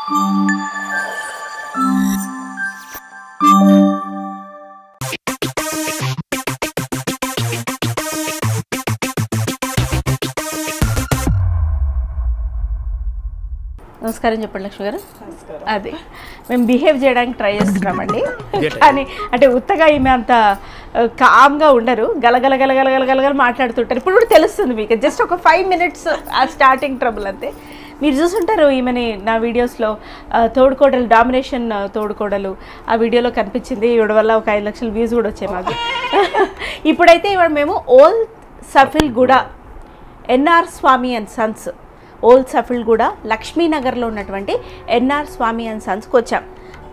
నమస్కారం చెప్పండి లక్ష్మి గారు. అదే మేము బిహేవ్ చేయడానికి ట్రై చేస్తున్నామండి, కానీ అంటే ఉత్తగా ఈమె అంత కామ్గా ఉండరు, గలగల గలగల గలగల మాట్లాడుతుంటారు. ఇప్పుడు కూడా తెలుస్తుంది మీకు, జస్ట్ ఒక 5 minutes ఆ స్టార్టింగ్ ట్రబుల్ అంతే. మీరు చూసుంటారు ఈమెని నా వీడియోస్లో, తోడుకోడలు డామినేషన్ తోడుకోడలు ఆ వీడియోలో కనిపించింది. ఈవిడ వల్ల ఒక 5 లక్షల వ్యూస్ కూడా వచ్చాయి మాకు. ఇప్పుడైతే ఇవాళ మేము old Safilguda NR Swamy and sons, old Safilguda లక్ష్మీనగర్లో ఉన్నటువంటి ఎన్ఆర్ స్వామి అండ్ సన్స్కి వచ్చాం.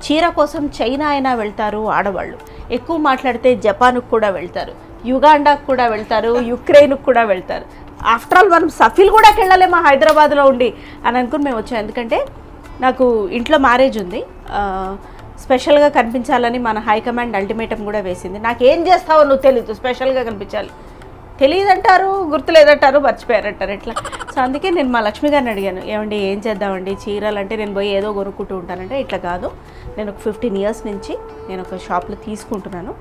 చీర కోసం చైనా అయినా వెళ్తారు ఆడవాళ్ళు, ఎక్కువ మాట్లాడితే జపాన్కు కూడా వెళ్తారు, యుగాండాకు కూడా వెళ్తారు, యుక్రెయిన్కు కూడా వెళ్తారు. ఆఫ్టర్ ఆల్ మనం సఫిల్గూడకి వెళ్ళలేమా హైదరాబాద్లో ఉండి అని అనుకుని మేము వచ్చాం. ఎందుకంటే నాకు ఇంట్లో మ్యారేజ్ ఉంది, స్పెషల్గా కనిపించాలని మన హైకమాండ్ అల్టిమేటం కూడా వేసింది. నాకేం చేస్తావో నువ్వు తెలీదు, స్పెషల్గా కనిపించాలి, తెలియదంటారు, గుర్తులేదంటారు, మర్చిపోయారంటారు ఎట్లా. సో అందుకే నేను మా లక్ష్మి గారిని అడిగాను, ఏమండి ఏం చేద్దామండి, చీరలు అంటే నేను పోయి ఏదో కొనుక్కుంటూ ఉంటానంటే ఇట్లా కాదు, నేను ఒక 15 years నుంచి నేను ఒక షాప్లో తీసుకుంటున్నాను,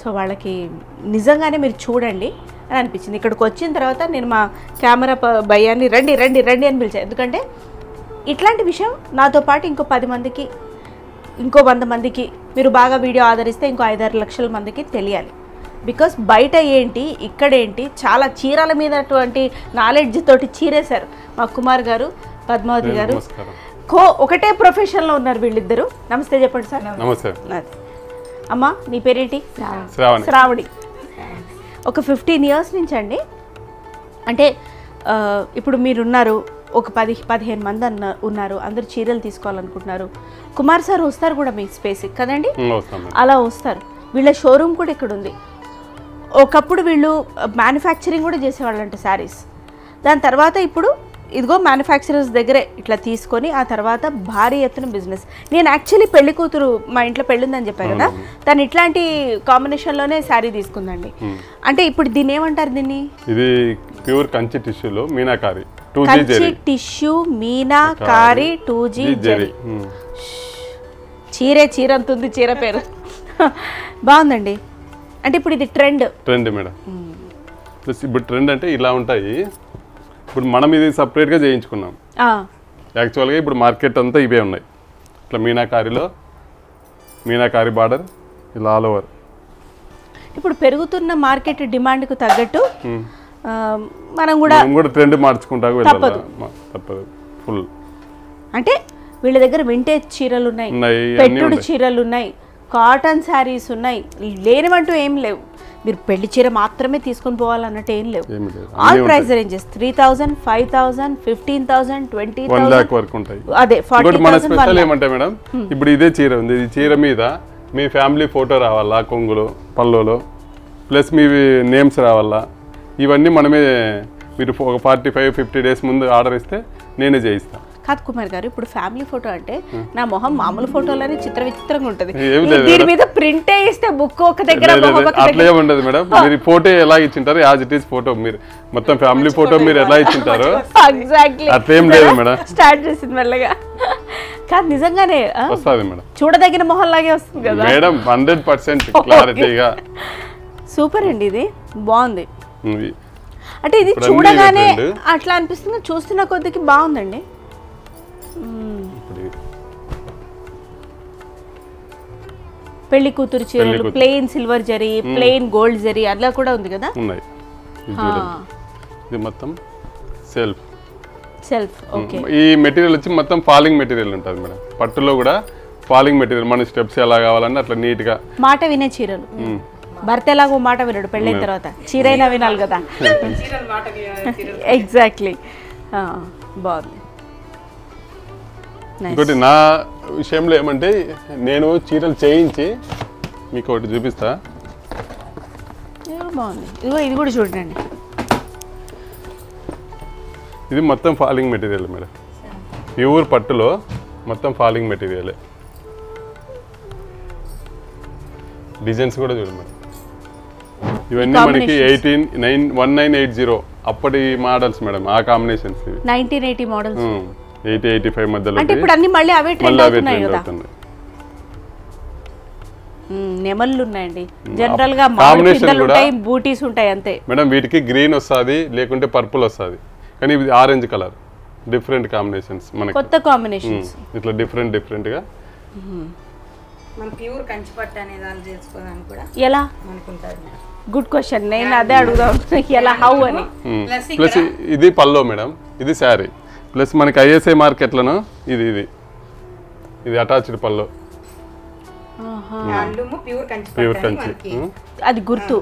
సో వాళ్ళకి నిజంగానే మీరు చూడండి అని అనిపించింది. ఇక్కడికి వచ్చిన తర్వాత నేను మా కెమెరా భయాన్ని రండి రండి రండి అని పిలిచాను. ఎందుకంటే ఇట్లాంటి విషయం నాతో పాటు ఇంకో 10 మందికి, ఇంకో 100 మందికి మీరు బాగా వీడియో ఆదరిస్తే ఇంకో 5-6 లక్షల మందికి తెలియాలి. బికాస్ బయట ఏంటి ఇక్కడేంటి చాలా చీరల మీద అటువంటి నాలెడ్జ్ తోటి చీరేశారు మా కుమార్ గారు, పద్మావతి గారు, ఒకటే ప్రొఫెషన్లో ఉన్నారు వీళ్ళిద్దరు. నమస్తే చెప్పండి సార్. నమస్తే అమ్మా, నీ పేరేంటి? శ్రావణి. ఒక 15 years నుంచి అండి, అంటే ఇప్పుడు మీరున్నారు, ఒక 10-15 మంది ఉన్నారు, అందరు చీరలు తీసుకోవాలనుకుంటున్నారు. కుమార్ సార్ వస్తారు కూడా మీ స్పేస్కి కదండి, అలా వస్తారు. వీళ్ళ షోరూమ్ కూడా ఇక్కడ ఉంది. ఒకప్పుడు వీళ్ళు మ్యానుఫ్యాక్చరింగ్ కూడా చేసేవాళ్ళంట శారీస్. దాని తర్వాత ఇప్పుడు ఇదిగో మ్యానుఫ్యాక్చరర్స్ దగ్గరే ఇట్లా తీసుకొని ఆ తర్వాత భారీ ఎత్తున బిజినెస్. నేను యాక్చువల్లీ పెళ్లి కూతురు, మా ఇంట్లో పెళ్ళిందని చెప్పాను కదా, తను ఇట్లాంటి కాంబినేషన్లోనే శారీ తీసుకుందండి. అంటే ఇప్పుడు దీన్ని ఏమంటారు? దీన్ని ఇది ప్యూర్ కంచి టిష్యూలో మీనాకారి, కంచి టిష్యూ మీనాకారి 2G జరీ. చీర అంతుంది, చీర పేరు బాగుందండి. అంటే ఇప్పుడు ఇది ట్రెండ్ మేడం. ఇప్పుడు ట్రెండ్ అంటే ఇలా ఉంటాయి. ఇప్పుడు మనం ఇది సపరేట్గా చేయించుకున్నాం. యాక్చువల్గా ఇప్పుడు మార్కెట్ అంతా ఇవే ఉన్నాయి. ఇట్లా మీనాకారిలో మీనాకారి బార్డర్ ఇలా ఆల్ ఓవర్. ఇప్పుడు పెరుగుతున్న మార్కెట్ డిమాండ్కు తగ్గట్టు మనం కూడా ట్రెండ్ మార్చుకుంటా తప్పదు ఫుల్. అంటే వీళ్ళ దగ్గర వింటేజ్ చీరలు ఉన్నాయి, పెట్టుడు చీరలు ఉన్నాయి, కాటన్ శారీస్ ఉన్నాయి, లేనివంటూ ఏం లేవు. మీరు పెళ్లి చీర మాత్రమే తీసుకొని పోవాలన్నట్టు ఏం లేవు. ఆల్ ప్రైస్ రేంజెస్ 3,000, 5,000, 15,000, 20,000 వరకు ఉంటాయి. అదే 40,000 ఏమంటే మేడం, ఇప్పుడు ఇదే చీర ఉంది, ఈ చీర మీద మీ ఫ్యామిలీ ఫోటో రావాలా, కొంగులో పల్లోలో, ప్లస్ మీ నేమ్స్ రావాలా. ఇవన్నీ మనమే, మీరు ఒక 45-50 days ముందు ఆర్డర్ ఇస్తే నేనే చేయిస్తాను. కాదు కుమార్ గారు, ఇప్పుడు ఫ్యామిలీ ఫోటో అంటే నా మొహం మామూలు ఫోటోలని విచిత్రంగా ఉంటుంది. దీని మీద ప్రింటే ఇస్తే బుక్ ఒక దగ్గర అట్లా ఉండదు మేడం. మీరు ఫోటో ఎలా ఇచ్చింటారు, యాజ్ ఇట్ ఈస్ ఫోటో, మీరు మొత్తం ఫ్యామిలీ ఫోటో మీరు ఎలా ఇచ్చింటారో ఎగ్జాక్ట్లీ అట్లేం లేదు మేడం. స్టార్ట్ చేసింది మెల్లగా. కాదు నిజంగానే వస్తుంది మేడం, చూడదగిన మొహం లాగే వస్తుంది కదా మేడం. 100% క్లారిటీగా సూపర్ అండి, ఇది బాగుంది. అంటే ఇది చూడగానే అట్లా అనిపిస్తుంది, చూస్తున్న కొద్దికి బాగుందండి. పెళ్లి కూతురు చీరలు plain silver zari, plain gold zari అలా కూడా ఉంది కదా. ఇది మొత్తం సెల్ఫ్. ఓకే. ఈ మెటీరియల్ వచ్చి మొత్తం ఫాలింగ్ మెటీరియల్ ఉంటుంది మేడం. పట్టులో కూడా ఫాలింగ్ మెటీరియల్, మన స్టెప్స్ ఎలా కావాలన్నా అట్లా నీట్ గా. మాట వినే చీరలు. భర్త ఎలాగో మాట వినడు, పెళ్ళైన తర్వాత చీరైనా వినాలి కదా. ఎగ్జాక్ట్లీ, బాగుంది. ఇంకోటి నా విషయంలో ఏమంటే, నేను చీరలు చేయించి మీకు ఒకటి చూపిస్తా. బాగుంది, ఇదిగో ఇది కూడా చూడండి. ఇది మొత్తం ఫాలింగ్ మెటీరియల్ మేడం, ప్యూర్ పట్టులో మొత్తం ఫాలింగ్ మెటీరియలే. డిజైన్స్ కూడా చూడండి మేడం. ఇవన్నీ మనకి 1980 అప్పటి మోడల్స్ మేడం, ఆ కాంబినేషన్స్. 1980 మోడల్స్. 80-85 మధ్యలో అంటే ఇప్పుడు అన్ని మళ్ళీ అవే ట్రెండ్ అవుతున్నాయి కదా. నెమళ్ళు ఉన్నాయండి, జనరల్ గా పిల్లలు ఉంటాయి, బూటీస్ ఉంటాయి అంతే మేడం. వీటికి గ్రీన్ వస్తుంది, లేకుంటే పర్పుల్ వస్తుంది, కానీ ఇది ఆరెంజ్ కలర్. డిఫరెంట్ కాంబినేషన్స్ మనకి, కొత్త కాంబినేషన్స్ ఇట్లా డిఫరెంట్ గా. మన ప్యూర్ కంచిపట్టు అనే దాన్ని చేసుకోవడానికి కూడా ఎలా అనుకుంటారు మేడం. గుడ్ క్వశ్చన్, నేను అదే అడుగుదాం ఎలా హౌ అని. ప్లస్ ఇది పల్లో మేడం, ఇది శారీ. ప్లస్ మనకి ఐఎస్ఐ మార్కెట్లను ఇది అటాచ్డ్ పల్లో, ప్యూర్ ప్యూర్ కంచి. అది గుర్తు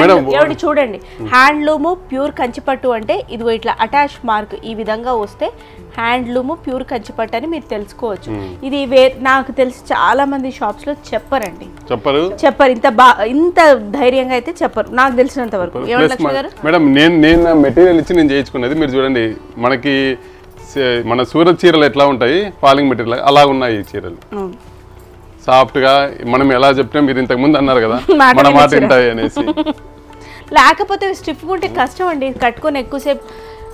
మేడం. ఎవరి చూడండి, హ్యాండ్లూము ప్యూర్ కంచిపట్టు అంటే ఇదిగో ఇట్లా అటాచ్ మార్క్ ఈ విధంగా వస్తే హ్యాండ్లూము ప్యూర్ కంచిపట్టు అని మీరు తెలుసుకోవచ్చు. ఇది నాకు తెలిసి చాలా మంది షాప్స్ లో చెప్పరు ఇంత ధైర్యంగా అయితే చెప్పరు నాకు తెలిసినంత వరకు. మేడం నేను మెటీరియల్ ఇచ్చి నేను చేయించుకున్నది. మీరు చూడండి, మనకి మన సూరత్ చీరలు ఎట్లా ఉంటాయి, ఫాలింగ్ మెటీరియల్ అలా ఉన్నాయి ఈ చీరలు. సాఫ్ట్ గా మనం ఎలా చెప్పినా మీరు ఇంతకు ముందు అన్నారు కదా మన మాట ఉంటాయి అనేసి. లేకపోతే స్టిఫ్ ఉంటే కష్టం అండి, కట్టుకొని ఎక్కువసేపు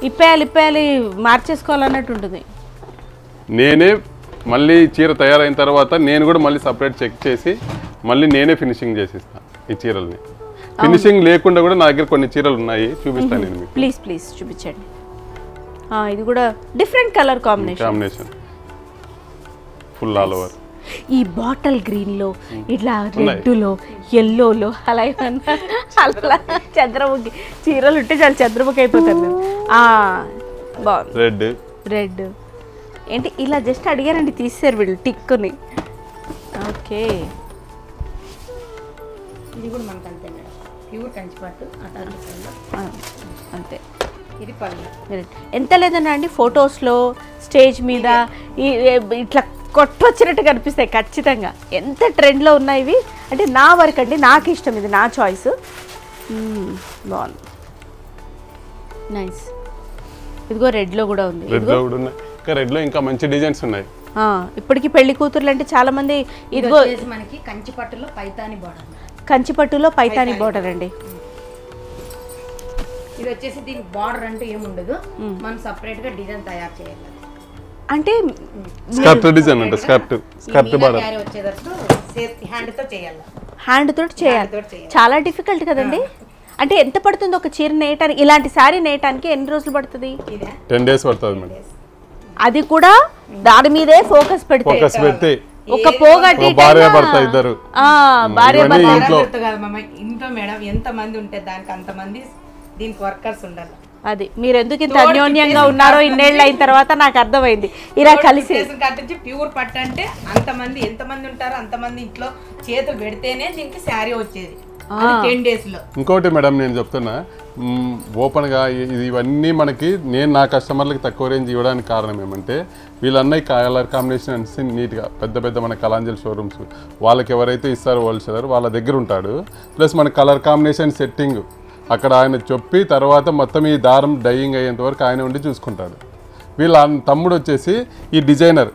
ఇప్పేయాలి మార్చేసుకోవాలన్నట్టు ఉంటుంది. నేనే మళ్ళీ చీర తయారైన తర్వాత నేను కూడా మళ్ళీ సపరేట్ చెక్ చేసి మళ్ళీ నేనే ఫినిషింగ్ చేసిస్తాను ఈ చీరల్ని. ఫినిషింగ్ లేకుండా కూడా నా దగ్గర కొన్ని చీరలు ఉన్నాయి, చూపిస్తాను నేను మీకు. ప్లీజ్ చూపించండి. ఇది కూడా different colour combination, full all over. ఈ బాటిల్ గ్రీన్ లో ఇట్లా రెడ్ లో ఎల్లోలో అలా అలా చంద్రముఖి చీరలు ఉంటే చాలా చంద్రముఖి అయిపోతాను. బాగుంది రెడ్ ఏంటి ఇలా జస్ట్ అడిగారండి, తీసారు వీళ్ళు టిక్కుని. ఓకే, ఇది కూడా మనకు అంతే మేడం, ప్యూర్ కంచిపట్టు అంతే. ఇది పళ్ళు. ఎంత లేదన్నా అండి ఫొటోస్లో స్టేజ్ మీద ఇట్లా కొట్టొచ్చినట్టు కనిపిస్తాయి ఖచ్చితంగా. ఎంత ట్రెండ్లో ఉన్నాయి ఇవి అంటే నా వరకు అండి, నాకు ఇష్టం, ఇది నా చాయిస్. బాగుంది, నైస్. ఇదిగో రెడ్లో కూడా ఉంది, రెడ్లో ఇంకా మంచి డిజైన్స్ ఉన్నాయి. ఇప్పటికి పెళ్లి కూతుర్లు అంటే చాలా మంది ఇదిగో మనకి కంచిపట్టులో పైతాని బార్డర్ అండి. ఇది వచ్చేసి దీనికి బార్డర్ అంటే ఏముండదు, మనం సపరేట్ గా డిజైన్ తయారు చేయాలి. అంటే స్కర్ట్ డిజైన్ అంటే స్కర్ట్ బార్డర్ వచ్చేటట్టు హ్యాండ్ తోటి చేయాలి. చాలా డిఫికల్ట్ కదండి. అంటే ఎంత పడుతుంది ఒక చీర నేయటానికి, ఇలాంటి శారీ నేయటానికి ఎన్ని రోజులు పడుతుంది? 10 days పడుతుంది మేడం. అది కూడా దాని మీదే ఫోకస్ పెడితే ఒక పోగట్టి భార్య భర్త ఇద్దరు ఇంట్లో మేడం ఎంత మంది ఉంటే దానికి అంతమంది దీనికి వర్కర్స్ ఉండాలి. అది మీరు ఎందుకు ఇంత అన్యోన్యంగా ఉన్నారో ఇన్నేళ్ళు అయిన తర్వాత నాకు అర్థమైంది. ఇలా కలిసి కట్టించి ప్యూర్ పట్టు అంటే అంతమంది ఎంతమంది ఉంటారో అంతమంది ఇంట్లో చేతులు పెడితేనే దీనికి శారీ వచ్చేది 10 days లో. ఇంకోటి మేడం నేను చెప్తున్నా ఓపెన్ గా, ఇవన్నీ మనకి నేను నా కస్టమర్లకి తక్కువ రేంజ్ ఇవ్వడానికి కారణం ఏమంటే వీళ్ళన్నీ కలర్ కాంబినేషన్స్ నీట్గా పెద్ద మన కలాంజల్ షోరూమ్స్ వాళ్ళకి ఎవరైతే ఇస్తారో హోల్సేలర్ వాళ్ళ దగ్గర ఉంటాడు. ప్లస్ మన కలర్ కాంబినేషన్ సెట్టింగ్ అక్కడ ఆయన చెప్పి తర్వాత మొత్తం ఈ దారం డైయింగ్ అయ్యేంత వరకు ఆయన ఉండి చూసుకుంటాడు. వీళ్ళ తమ్ముడు వచ్చేసి ఈ డిజైనర్.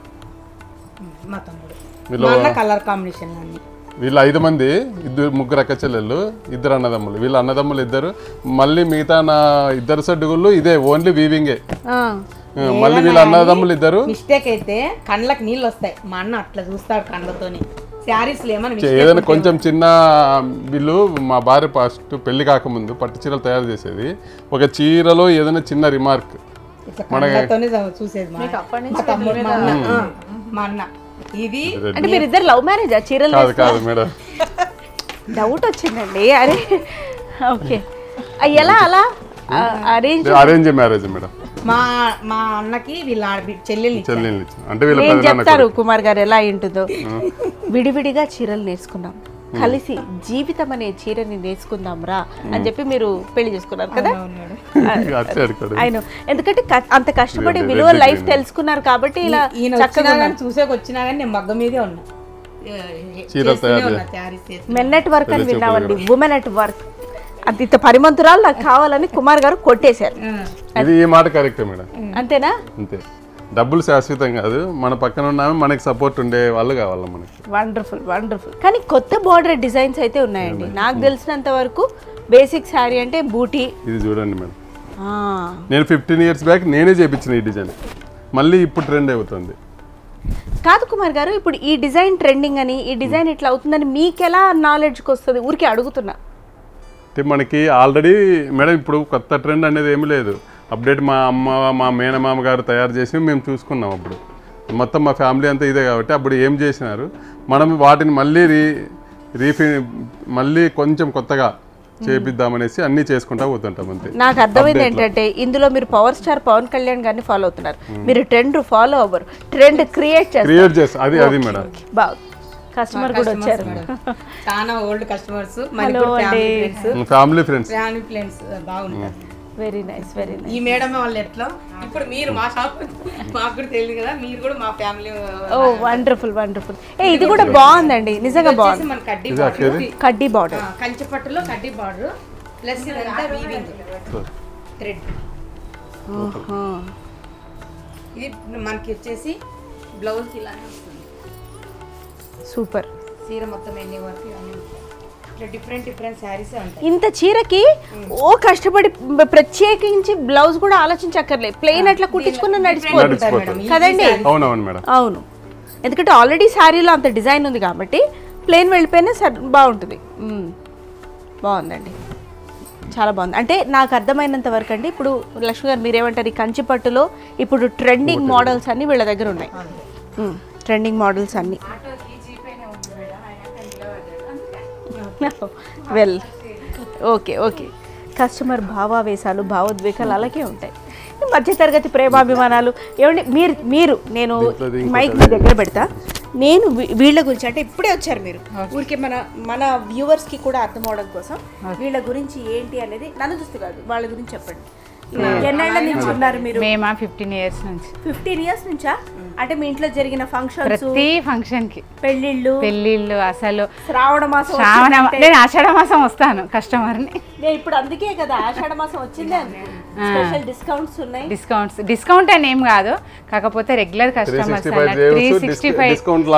వీళ్ళు 5 మంది, 3 అక్క చెల్లెళ్ళు, 2 అన్నదమ్ములు. వీళ్ళ అన్నదమ్ములు 2, మళ్ళీ మిగతా నా 2 సడ్డుగుళ్ళు ఇదే ఓన్లీ వీవింగే. మళ్ళీ వీళ్ళ అన్నదమ్ములు 2. మిస్టేక్ అయితే కళ్ళకి నీళ్ళు వస్తాయి, మా అన్న అట్లా చూస్తాడు కళ్ళతోని. ఏదైనా కొంచెం చిన్న వీళ్ళు మా భార్య ఫస్ట్ పెళ్లి కాకముందు పట్టు చీరలు తయారు చేసేది. ఒక చీరలో ఏదైనా చిన్న రిమార్క్ చూసేది మా అన్న. ఇది అంటే మీరిద్దరు లవ్ మ్యారేజా? చీరలు కాదు మేడం, డౌట్ వచ్చిందండి. అరే ఓకే, ఎలా అలా అరేంజ్ మ్యారేజ్ మేడం. మా అన్నకి వీళ్ళ చెల్లెల్ని అంటే చెప్తారు కుమార్ గారు ఎలా ఉంటుందో. విడివిడిగా చీరలు నేర్చుకున్నాం, కలిసి జీవితం అనే చీరని నేర్చుకుందాం రా అని చెప్పి మీరు పెళ్లి చేసుకున్నారు కదా. ఆయన ఎందుకంటే అంత కష్టపడి విలువ లైఫ్ తెలుసుకున్నారు కాబట్టి ఇలా చక్కగా చూసేకొచ్చినా కానీ నేను మగ్గ మీదే ఉన్నా. మెన్ అట్ వర్క్ అని విన్నామండి, ఉమెన్ అట్ వర్క్. అంత పరిమంతురాలు నాకు కావాలని కుమార్ గారు కొట్టేశారు. ఇది ఈ మాట కరెక్ట్ మేడం. అంతేనా? అంతే. డబ్బులు శాశ్వతం కాదు, మన పక్కన ఉన్నామే, మనకి సపోర్ట్ ఉండే వాళ్ళు కావాలి మనకి. వండర్ఫుల్. కానీ కొత్త బార్డర్ డిజైన్స్ అయితే ఉన్నాయండి నాకు తెలిసినంత వరకు. బేసిక్ శారీ అంటే బూటీ. ఇది చూడండి మేడం, నేను 15 years బ్యాక్ నేనే చేయించిన ఈ డిజైన్. మళ్ళీ ఇప్పుడు ట్రెండ్ అవుతుంది. కాదు కుమార్ గారు, ఇప్పుడు ఈ డిజైన్ ట్రెండింగ్ అని, ఈ డిజైన్ ఇట్లా అవుతుందని మీకు ఎలా నాలెడ్జ్కి వస్తుంది? ఊరికే అడుగుతున్నా. అంటే మనకి ఆల్రెడీ మేడం ఇప్పుడు కొత్త ట్రెండ్ అనేది ఏమీ లేదు. అప్డేట్ మా అమ్మ మా మేనమామ గారు తయారు చేసి మేము చూసుకున్నాం. అప్పుడు మొత్తం మా ఫ్యామిలీ అంతా ఇదే కాబట్టి అప్పుడు ఏం చేసినారు, మనం వాటిని మళ్ళీ మళ్ళీ కొంచెం కొత్తగా చేపిద్దామనేసి అన్నీ చేసుకుంటా పోతుంటాం అంతే. నాకు అర్థమైంది ఏంటంటే ఇందులో మీరు పవర్ స్టార్ పవన్ కళ్యాణ్ గారిని ఫాలో అవుతున్నారు. మీరు ట్రెండ్ ఫాలో అవ్వరు, ట్రెండ్ క్రియేట్ చేస్తారు. అది మేడం. బాగుంది. కస్టమర్ కూడా వచ్చారు, చాలా ఓల్డ్ కస్టమర్స్, ఫ్యామిలీ ఫ్రెండ్స్ బాగుంటారు. Very nice, very nice. ఈ మేడం వాళ్ళు ఎట్లా ఇప్పుడు మీరు మా షాప్ మాకు కూడా తెలియదు కదా, మీరు కూడా మా ఫ్యామిలీ. ఓ వండర్ఫుల్ వండర్ఫుల్. ఇది కూడా బాగుందండి, నిజంగా బాగుంది. మన కడ్డీ బార్డర్, కంచి పట్టులో కడ్డీ బార్డర్ ప్లస్ ఇదంతా వీవింగ్ థ్రెడ్. ఇది మనకి వచ్చేసి బ్లౌజ్ ఇలానే వస్తుంది. సూపర్. చీర మొత్తం ఎన్ని వరకు ఇవన్నీ డిఫరెంట్ శారీస్ ఉంటాయి. ఇంత చీరకి ఓ కష్టపడి ప్రత్యేకించి బ్లౌజ్ కూడా ఆలోచించక్కర్లేదు, ప్లెయిన్ అట్లా కుట్టించుకున్న నడిచిపోతుంది కదండి. అవును, ఎందుకంటే ఆల్రెడీ శారీలో అంత డిజైన్ ఉంది కాబట్టి ప్లెయిన్ వెళ్ళిపోయినా బాగుంటుంది. బాగుందండి, చాలా బాగుంది. అంటే నాకు అర్థమైనంత వరకు అండి, ఇప్పుడు లక్ష్మి గారు మీరేమంటారు, ఈ కంచి పట్టులో ఇప్పుడు ట్రెండింగ్ మోడల్స్ అన్నీ వీళ్ళ దగ్గర ఉన్నాయి. ట్రెండింగ్ మోడల్స్ అన్నీ. Well okay okay. కస్టమర్ భావావేశాలు భావోద్వేగాలు అలాగే ఉంటాయి. మధ్యతరగతి ప్రేమాభిమానాలు ఏమండి. మీరు నేను మైక్ మీ దగ్గర పెడతా. నేను వీళ్ళ గురించి, అంటే ఇప్పుడే వచ్చారు మీరు, ఊరికే మన వ్యూవర్స్కి కూడా అర్థం అవడం కోసం వీళ్ళ గురించి ఏంటి అనేది నన్ను చూస్తూ కాదు, వాళ్ళ గురించి చెప్పండి. ఎన్నేళ్ల నుంచి ఉన్నారు మీరు? మేము 15 years నుంచి. 15 years నుంచా? అంటే మీ ఇంట్లో జరిగిన ఫంక్షన్స్, ప్రతి ఫంక్షన్ కి పెళ్ళిళ్ళు అసలు శ్రావణ మాసం, నేను ఆషాఢ మాసం వస్తాను కస్టమర్ని. ఇప్పుడు అందుకే కదా ఆషాఢ మాసం వచ్చింది, స్పెషల్ డిస్కౌంట్స్ ఉన్నాయి. డిస్కౌంట్ అని ఏం కాదు, కాకపోతే రెగ్యులర్ కస్టమర్స్ 365 డిస్కౌంట్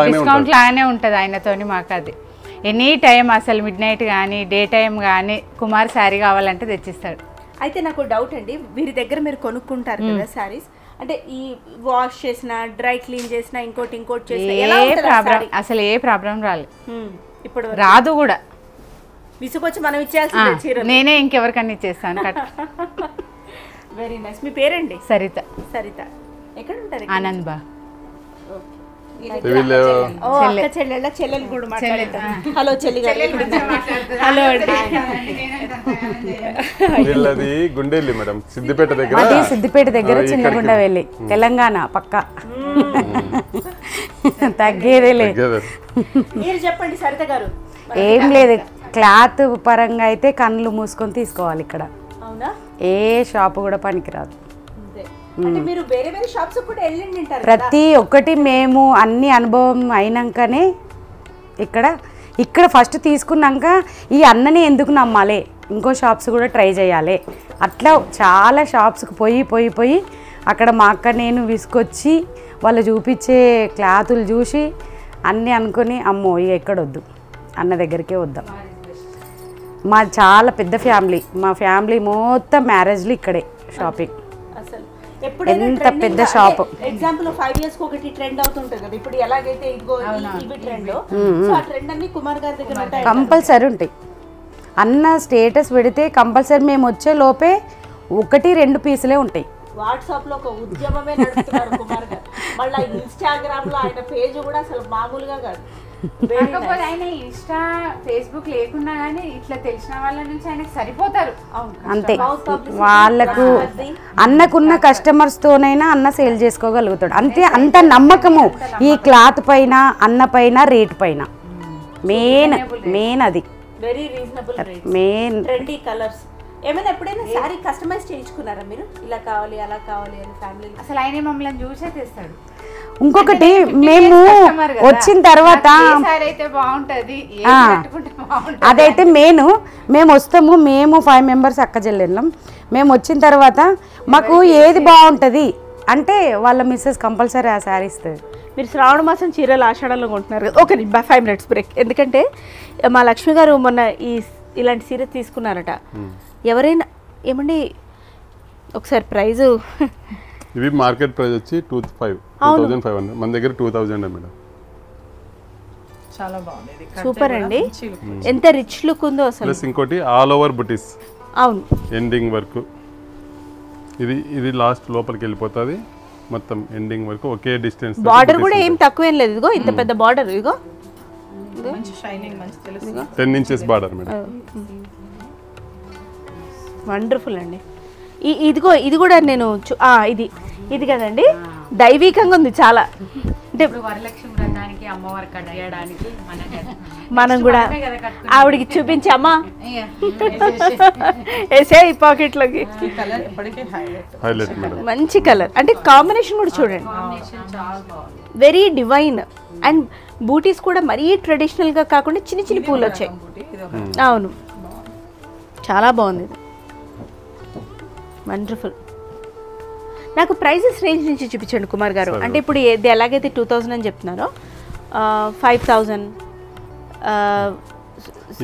లాగానే ఉంటుంది ఆయనతోని. మాకు అది ఎనీ టైం అసలు మిడ్ నైట్ కానీ డే టైం కానీ కుమార్ శారీ కావాలంటే తెచ్చిస్తాడు. అయితే నాకు డౌట్ అండి, వీరి దగ్గర మీరు కొనుక్కుంటారు కదా శారీస్, అంటే ఈ వాష్ చేసిన, డ్రై క్లీన్ చేసిన, ఇంకోటి చేసిన అసలు ఏ ప్రాబ్లం రాలేదు, ఇప్పుడు రాదు కూడా. విసుకొచ్చి మనం ఇచ్చేయాల్సిందే చీర, నేనే ఇంకెవరికన్నా ఇచ్చేస్తాను. Very nice. మీ పేరండి? సరిత. సరిత. ఎక్కడ ఉంటారు? ఆనంద్ బా. చెల్లెలు కూడా మాట్లాడతారు. హలో చెల్లి గారు. హలో అండి. గుండెల్లి మేడం, సిద్దిపేట దగ్గర. అది సిద్దిపేట దగ్గర చిన్నగుండ వెళ్ళి తెలంగాణ పక్క. తగ్గేదేలే. మీరు చెప్పండి సరిత గారు. ఏం లేదు, క్లాత్ పరంగా అయితే కళ్ళు మూసుకొని తీసుకోవాలి ఇక్కడ. అవునా? ఏ షాప్ కూడా పనికిరాదు. ప్రతి ఒక్కటి మేము అన్ని అనుభవం అయినాకనే ఇక్కడ ఫస్ట్ తీసుకున్నాక ఈ అన్నని ఎందుకు నమ్మాలి, ఇంకో షాప్స్ కూడా ట్రై చేయాలి. అట్లా చాలా షాప్స్కి పోయి అక్కడ మా అక్క నేను విసుకొచ్చి వాళ్ళు చూపించే క్లాతులు చూసి అన్నీ అనుకొని అమ్మో ఇక ఎక్కడొద్దు, అన్న దగ్గరికే వద్దాం. మా చాలా పెద్ద ఫ్యామిలీ, మా ఫ్యామిలీ మొత్తం మ్యారేజ్లు ఇక్కడే షాపింగ్. ఎంత పెద్ద షాప్. ఎగ్జాంపుల్ 5 years ఒకటి ట్రెండ్ అవుతుంటది కదా, ఇప్పుడు ఎలాగైతే ఇదిగో ఇవి ట్రెండ్, సో ఆ ట్రెండ్ అన్ని కుమార్ గారి దగ్గర ఉంటాయి, కంపల్సరీ ఉంటాయి. అన్న స్టేటస్ పెడితే కంపల్సరీ మేము వచ్చే లోపే 1-2 పీసులే ఉంటాయి. వాట్సాప్ లో ఒక ఉద్యమమే నడుపుతున్నారు కుమార్ గారు. మళ్ళీ ఇన్స్టాగ్రామ్ లో ఆయన పేజ్ కూడా అసలు మామూలుగా కాదు. కాకపోతే ఆయన ఇన్స్టా ఫేస్బుక్ లేకున్నా కానీ ఇట్లా తెలిసిన వాళ్ళ నుంచి ఆయనకి సరిపోతారు అంతే. వాళ్ళకు అన్నకున్న కస్టమర్స్ తోనైనా అన్న సేల్ చేసుకోగలుగుతాడు అంతే. అంత నమ్మకము ఈ క్లాత్ పైన, అన్న పైన, రేట్ పైన. మెయిన్ అది very reasonable rate, main trendy colours. ఏమైనా ఎప్పుడైనా సారీ కస్టమైజ్ చేయించుకున్నారా మీరు? ఇలా కావాలి అలా కావాలి అని ఫ్యామిలీ? అసలు ఆయన మమ్మల్ని చూసే తెస్తాడు. ఇంకొకటి మేము వచ్చిన తర్వాత అదైతే మేము వస్తాము, మేము 5 members అక్క చెల్లెళ్ళం. మేము వచ్చిన తర్వాత మాకు ఏది బాగుంటుంది అంటే వాళ్ళ మిస్సెస్ కంపల్సరీ ఆ శారీ ఇస్తుంది. మీరు శ్రావణ మాసం చీరలు ఆషాఢంలో కొంటున్నారు కదా, ఓకే 5 minutes బ్రేక్. ఎందుకంటే మా లక్ష్మి గారు మొన్న ఇలాంటి చీర తీసుకున్నారట. ఎవరైనా ఏమండి ఒకసారి ప్రైజు ఇవి మార్కెట్ ప్రైస్ వచ్చి 2500 మన దగ్గర 2000 మేడం. చాలా బాగుంది ఇది. సూపర్ అండి, ఎంత రిచ్ లుక్ ఉందో అసలు. ప్లస్ ఇంకోటి ఆల్ ఓవర్ బుటీస్, అవును ఎండింగ్ వర్క్. ఇది లాస్ట్ లోపలికి వెళ్ళిపోతుంది మొత్తం ఎండింగ్ వరకు ఒకే డిస్టెన్స్. బార్డర్ కూడా ఏం తక్కువేం లేదు, ఇదిగో ఇంత పెద్ద బార్డర్, ఇదిగో మంచి షైనింగ్, మంచి తెలుసు. 10 inches బార్డర్ మేడం. వండర్ఫుల్ అండి. ఇదిగో ఇది కూడా నేను ఇది కదండి, దైవికంగా ఉంది చాలా. అంటే వరలక్ష్మి వ్రతానికి అమ్మవారి కట్టడానికి మనం కూడా ఆవిడకి చూపించామా వేసే ఈ పాకెట్లోకి. కలర్ ఎప్పటికీ హైలైట్ మేడం. మంచి కలర్, అంటే కాంబినేషన్ కూడా చూడండి, వెరీ డివైన్. అండ్ బూటీస్ కూడా మరీ ట్రెడిషనల్గా కాకుండా చిన్న చిన్న పూలు వచ్చాయి. అవును, చాలా బాగుంది ఇది, వండర్ఫుల్. నాకు ప్రైజెస్ రేంజ్ నుంచి చూపించండి కుమార్ గారు. అంటే ఇప్పుడు ఇది ఎలాగైతే 2000 అని చెప్తున్నారో 5000,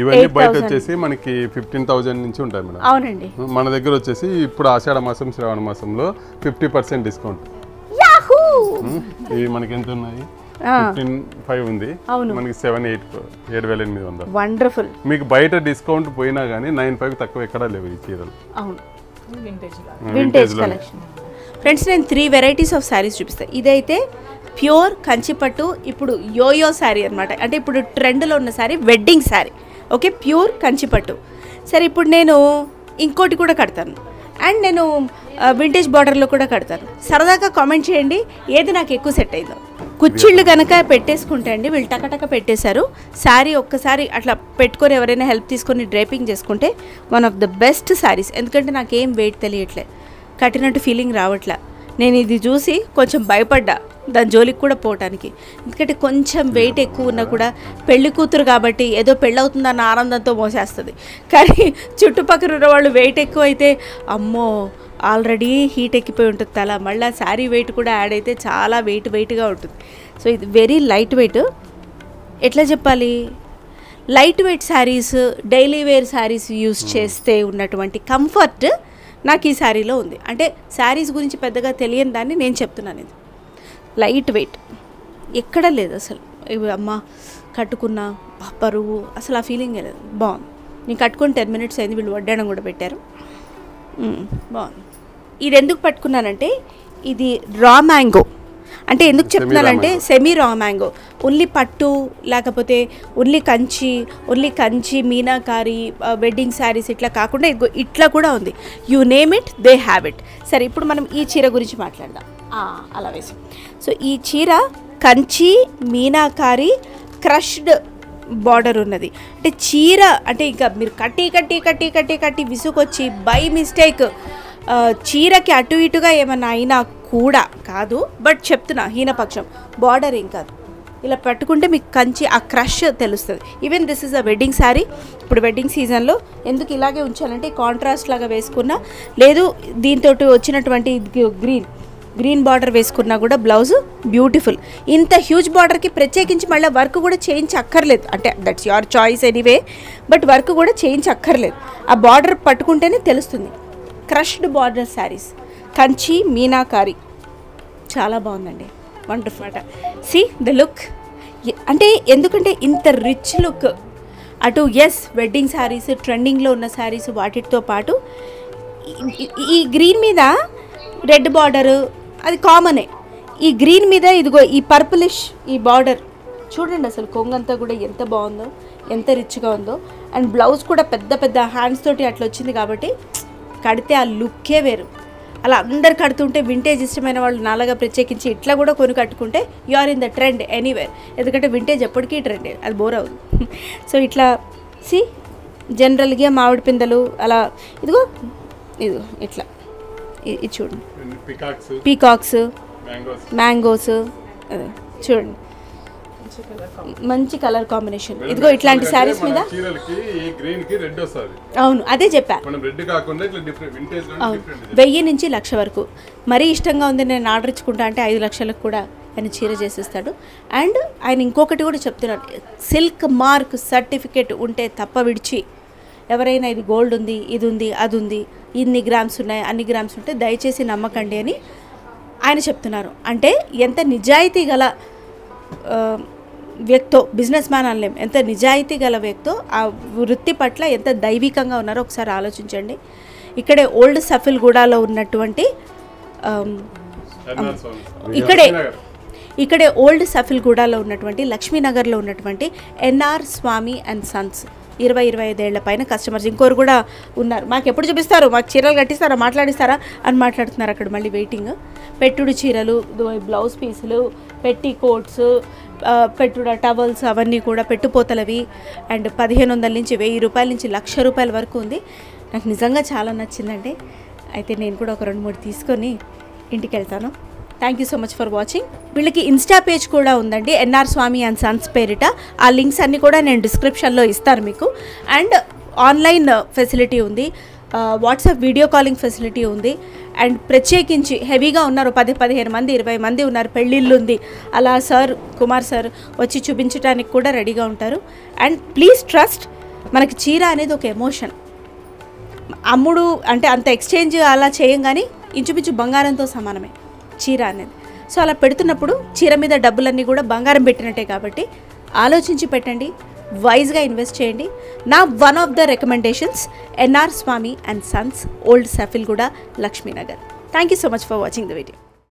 ఇవన్నీ బయట వచ్చేసి మనకి 15,000 నుంచి ఉంటాయి మేడం. అవునండి. మన దగ్గర వచ్చేసి ఇప్పుడు ఆషాఢ మాసం శ్రావణ మాసంలో 50% డిస్కౌంట్. ఇవి మనకి ఎంత ఉన్నాయి? 15,500 ఉంది, మనకి 7,800. వండర్ఫుల్. మీకు బయట డిస్కౌంట్ పోయినా కానీ 9,500 తక్కువ ఎక్కడా లేవు ఈ చీరలు. అవును, వింటేజ్ కలెక్షన్. ఫ్రెండ్స్, నేను 3 వెరైటీస్ ఆఫ్ శారీస్ చూపిస్తాను. ఇదైతే ప్యూర్ కంచిపట్టు, ఇప్పుడు యోయో శారీ అనమాట. అంటే ఇప్పుడు ట్రెండ్లో ఉన్న saree wedding saree. Okay, pure కంచిపట్టు. సరే, ఇప్పుడు నేను ఇంకోటి కూడా కడతాను, అండ్ నేను వింటేజ్ బార్డర్లో కూడా కడతాను. సరదాగా కామెంట్ చేయండి ఏది నాకు ఎక్కువ సెట్ అయిందో. కుచ్చిళ్ళు కనుక పెట్టేసుకుంటే అండి, వీళ్ళు టకటక పెట్టేశారు. శారీ ఒక్కసారి అట్లా పెట్టుకొని ఎవరైనా హెల్ప్ తీసుకొని డ్రైపింగ్ చేసుకుంటే one of the best saris. ఎందుకంటే నాకేం వెయిట్ తెలియట్లే, కట్టినట్టు ఫీలింగ్ రావట్లే. నేను ఇది చూసి కొంచెం భయపడ్డా దాని జోలికి కూడా పోవటానికి. ఎందుకంటే కొంచెం వెయిట్ ఎక్కువ ఉన్నా కూడా పెళ్లి కూతురు కాబట్టి ఏదో పెళ్ళవుతుందన్న ఆనందంతో మోసేస్తుంది. కానీ చుట్టుపక్కల ఉన్న వాళ్ళు వెయిట్ ఎక్కువ అయితే అమ్మో ఆల్రెడీ హీట్ ఎక్కిపోయి ఉంటుంది తల, మళ్ళీ శారీ వెయిట్ కూడా యాడ్ అయితే చాలా వెయిట్గా ఉంటుంది. సో ఇది వెరీ లైట్ వెయిట్. ఎట్లా చెప్పాలి, light weight saris, daily wear saris use చేస్తే ఉన్నటువంటి కంఫర్ట్ నాకు ఈ శారీలో ఉంది. అంటే శారీస్ గురించి పెద్దగా తెలియని దాన్ని నేను చెప్తున్నాను. ఇది లైట్ వెయిట్ ఎక్కడ లేదు అసలు. ఇవి అమ్మ కట్టుకున్న బరువు అసలు ఆ ఫీలింగే లేదు. బాగుంది. నేను కట్టుకొని 10 minutes అయింది, వీళ్ళు వడ్డానం కూడా పెట్టారు. బాగుంది. ఇది ఎందుకు పట్టుకున్నానంటే ఇది రా మ్యాంగో. అంటే ఎందుకు చెప్తున్నానంటే సెమీ రా మ్యాంగో. ఓన్లీ పట్టు లేకపోతే ఓన్లీ కంచి మీనాకారి వెడ్డింగ్ శారీస్ ఇట్లా కాకుండా ఇట్లా కూడా ఉంది. You name it, they have it. సరే, ఇప్పుడు మనం ఈ చీర గురించి మాట్లాడదాం. అలా వేసి. సో ఈ చీర కంచి మీనాకారి క్రష్డ్ బార్డర్ ఉన్నది. అంటే చీర అంటే ఇంకా మీరు కట్టి విసుకొచ్చి బై మిస్టేక్ చీరకి అటు ఇటుగా ఏమన్నా అయినా కూడా కాదు. బట్ చెప్తున్నా హీనపక్షం, బార్డర్ ఏం కాదు. ఇలా పట్టుకుంటే మీకు కంచి ఆ క్రష్ తెలుస్తుంది. Even this is a wedding sari. ఇప్పుడు వెడ్డింగ్ సీజన్లో ఎందుకు ఇలాగే ఉంచాలంటే కాంట్రాస్ట్ లాగా వేసుకున్నా, లేదు దీంతో వచ్చినటువంటి గ్రీన్ బార్డర్ వేసుకున్నా కూడా బ్లౌజ్ బ్యూటిఫుల్. ఇంత హ్యూజ్ బార్డర్కి ప్రత్యేకించి మళ్ళీ వర్క్ కూడా చేయించక్కర్లేదు. అంటే that's your choice anyway, but work కూడా చేయించక్కర్లేదు. ఆ బార్డర్ పట్టుకుంటేనే తెలుస్తుంది. క్రష్డ్ బార్డర్ శారీస్, కంచి మీనాకారి, చాలా బాగుందండి, వండర్ఫుల్. See the look. అంటే ఎందుకంటే ఇంత రిచ్ లుక్ అటు వెడ్డింగ్ శారీస్, ట్రెండింగ్లో ఉన్న శారీస్ వాటితో పాటు ఈ గ్రీన్ మీద రెడ్ బార్డరు అది కామనే. ఈ గ్రీన్ మీద ఇదిగో ఈ పర్పులిష్ ఈ బార్డర్ చూడండి, అసలు కొంగంతా కూడా ఎంత బాగుందో, ఎంత రిచ్గా ఉందో. అండ్ బ్లౌజ్ కూడా పెద్ద హ్యాండ్స్ తోటి అట్లా వచ్చింది కాబట్టి కడితే ఆ లుక్కే వేరు. అలా అందరు కడుతుంటే వింటేజ్ ఇష్టమైన వాళ్ళు నాలాగా ప్రత్యేకించి ఇట్లా కూడా కొని కట్టుకుంటే you are in the trend anywhere. ఎందుకంటే వింటేజ్ ఎప్పటికీ ట్రెండ్, అది బోర్ అవుతుంది. సో ఇట్లా సి జనరల్గా మామిడి పిందెలు అలా ఇదిగో ఇట్లా ఇది చూడండి, పీకాక్స్, మ్యాంగోస్ చూడండి, మంచి కలర్ కాంబినేషన్. ఇదిగో ఇట్లాంటి శారీస్ మీద అవును అదే చెప్పా. అవును, 1000 నుంచి 1,00,000 వరకు. మరీ ఇష్టంగా ఉంది నేను ఆర్డర్ ఇచ్చుకుంటా అంటే 5 లక్షలకు కూడా ఆయన చీర చేసేస్తాడు. అండ్ ఆయన ఇంకొకటి కూడా చెప్తున్నాడు, సిల్క్ మార్క్ సర్టిఫికేట్ ఉంటే తప్ప విడిచి ఎవరైనా ఇది గోల్డ్ ఉంది, ఇది ఉంది, అది ఉంది, ఇన్ని గ్రామ్స్ ఉన్నాయి, అన్ని గ్రామ్స్ ఉంటే దయచేసి నమ్మకండి అని ఆయన చెప్తున్నారు. అంటే ఎంత నిజాయితీ గల వ్యక్తో, బిజినెస్ మ్యాన్ అనలేం, ఎంత నిజాయితీ గల వ్యక్తో, ఆ వృత్తి పట్ల ఎంత దైవికంగా ఉన్నారో ఒకసారి ఆలోచించండి. ఇక్కడే ఓల్డ్ సఫిల్గూడలో ఉన్నటువంటి ఇక్కడే ఓల్డ్ సఫిల్గూడలో ఉన్నటువంటి లక్ష్మీనగర్లో ఉన్నటువంటి ఎన్ఆర్ స్వామి అండ్ సన్స్ 20-25 ఏళ్ల పైన కస్టమర్స్ ఇంకోరు కూడా ఉన్నారు. మాకు ఎప్పుడు చూపిస్తారు, మాకు చీరలు కట్టిస్తారా, మాట్లాడిస్తారా అని మాట్లాడుతున్నారు. అక్కడ మళ్ళీ వెయిటింగ్. పెట్టుడు చీరలు, బ్లౌజ్ పీసులు, పెట్టి కోట్స్, పెట్టుడు టవల్స్ అవన్నీ కూడా పెట్టుపోతలవి. అండ్ 1500 నుంచి 1000 రూపాయల నుంచి 1,00,000 రూపాయల వరకు ఉంది. నాకు నిజంగా చాలా నచ్చిందండి. అయితే నేను కూడా ఒక 2-3 తీసుకొని ఇంటికి వెళ్తాను. Thank you so much for watching. వీళ్ళకి ఇన్స్టా పేజ్ కూడా ఉందండి, ఎన్ఆర్ స్వామి అండ్ సన్స్ పేరిట. ఆ లింక్స్ అన్నీ కూడా నేను డిస్క్రిప్షన్లో ఇస్తాను మీకు. అండ్ ఆన్లైన్ ఫెసిలిటీ ఉంది, వాట్సాప్ వీడియో కాలింగ్ ఫెసిలిటీ ఉంది. అండ్ ప్రత్యేకించి హెవీగా ఉన్నారు, 10-15 మంది 20 మంది ఉన్నారు, పెళ్ళిళ్ళు ఉంది, అలా సార్ కుమార్ సార్ వచ్చి చూపించడానికి కూడా రెడీగా ఉంటారు. అండ్ ప్లీజ్ ట్రస్ట్, మనకి చీర అనేది ఒక ఎమోషన్. అమ్ముడు అంటే అంత ఎక్స్చేంజ్ అలా చేయం, కానీ ఇంచుమించు బంగారంతో సమానమే చీర అనేది. సో అలా పెడుతున్నప్పుడు చీర మీద డబ్బులన్నీ కూడా బంగారం పెట్టినట్టే. కాబట్టి ఆలోచించి పెట్టండి, వైజ్గా ఇన్వెస్ట్ చేయండి. నా one of the recommendations NR Swamy and sons, old Safilguda, Lakshminagar. Thank you so much for watching the video.